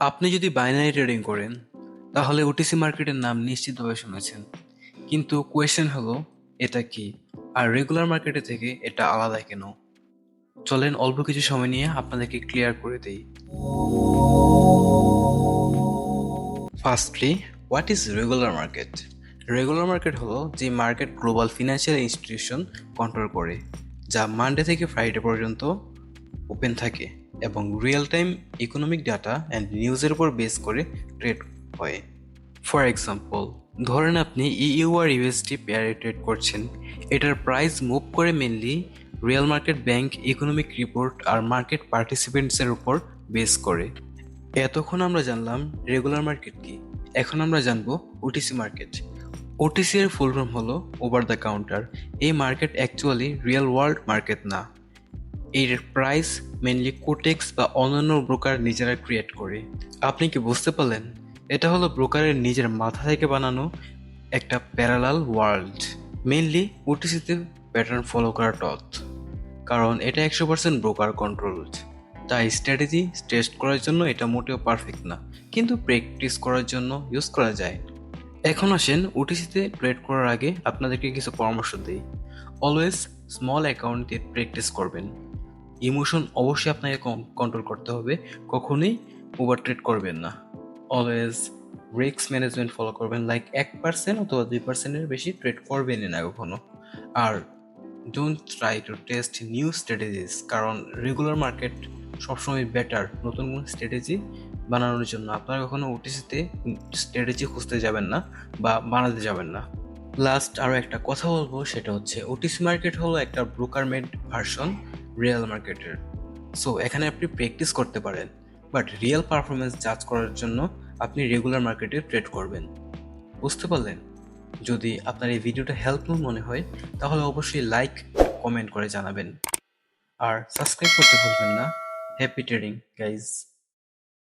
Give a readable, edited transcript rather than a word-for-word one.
আপনি যদি binary trading করেন তাহলে ওটিসি মার্কেটের নাম নিশ্চিতভাবে শুনেছেন, কিন্তু কোয়েশ্চেন হলো এটা কি, আর রেগুলার মার্কেটে থেকে এটা আলাদা কেন? চলেন অল্প কিছু সময় নিয়ে আপনাদেরকে ক্লিয়ার করে দেই। Firstly, what is regular market? Regular market হলো যে market global financial institution control করে, যা মানডে থেকে ফ্রাইডে পর্যন্ত ওপেন থাকে এবং real time economic data and নিউজের উপর বেস করে ট্রেড হয়। ফর এক্সাম্পল, ধরেন আপনি ইইউ আর ইউএসডি পেয়ারে ট্রেড করছেন। এটার প্রাইস মুভ করে mainly real market bank economic report আর মার্কেট পার্টিসিপেন্টসের উপর বেস করে। এতক্ষণ আমরা জানলাম রেগুলার মার্কেট কি, এখন আমরা জানবো ওটিসি মার্কেট। ওটিসি এর ফুল ফর্ম হলো ওভার দ্য কাউন্টার। এই market actually real world market না। এর প্রাইস মেনলি কোটেক্স বা অন্যান্য ব্রোকার নিজেরা ক্রিয়েট করে। আপনি কি বুঝতে পারলেন? এটা হলো ব্রোকারের নিজের মাথা থেকে বানানো একটা প্যারালাল ওয়ার্ল্ড। মেনলি ওটিসিতে প্যাটার্ন ফলো করা টথ, কারণ এটা 100% ব্রোকার কন্ট্রোলড। তাই স্ট্র্যাটেজি টেস্ট করার জন্য এটা মোটেও পারফেক্ট না, কিন্তু প্র্যাকটিস করার জন্য ইউজ করা যায়। এখন আসেন ওটিসিতে ট্রেড করার আগে আপনাদেরকে কিছু পরামর্শ দিই। অলওয়েজ স্মল অ্যাকাউন্ট দিয়ে প্র্যাকটিস করবেন। ইমোশন অবশ্যই আপনাকে কন্ট্রোল করতে হবে, কখনোই ওভার ট্রেড করবেন না। অলওয়েজ রিস্ক ম্যানেজমেন্ট ফলো করবেন, লাইক 1% অথবা 2%-এর বেশি ট্রেড করবেনই না কখনো। আর don't try to test new strategies, কারণ রেগুলার মার্কেট সবসময় বেটার নতুন কোনো স্ট্র্যাটেজি বানানোর জন্য। আপনারা কখনো ওটিসিতে স্ট্র্যাটেজি খুঁজতে যাবেন না বা বানাতে যাবেন না। লাস্ট আরও একটা কথা বলবো, সেটা হচ্ছে ওটিসি মার্কেট হলো একটা ব্রোকার মেড ভার্সন রিয়েল মার্কেটের। সো এখানে আপনি প্র্যাকটিস করতে পারেন, বাট রিয়েল পারফরমেন্স জাজ করার জন্য আপনি রেগুলার মার্কেটে ট্রেড করবেন। বুঝতে পারলেন? যদি আপনার এই ভিডিওটা হেল্পফুল মনে হয় তাহলে অবশ্যই লাইক, কমেন্ট করে জানাবেন, আর সাবস্ক্রাইব করতে ভুলবেন না। Happy trading guys.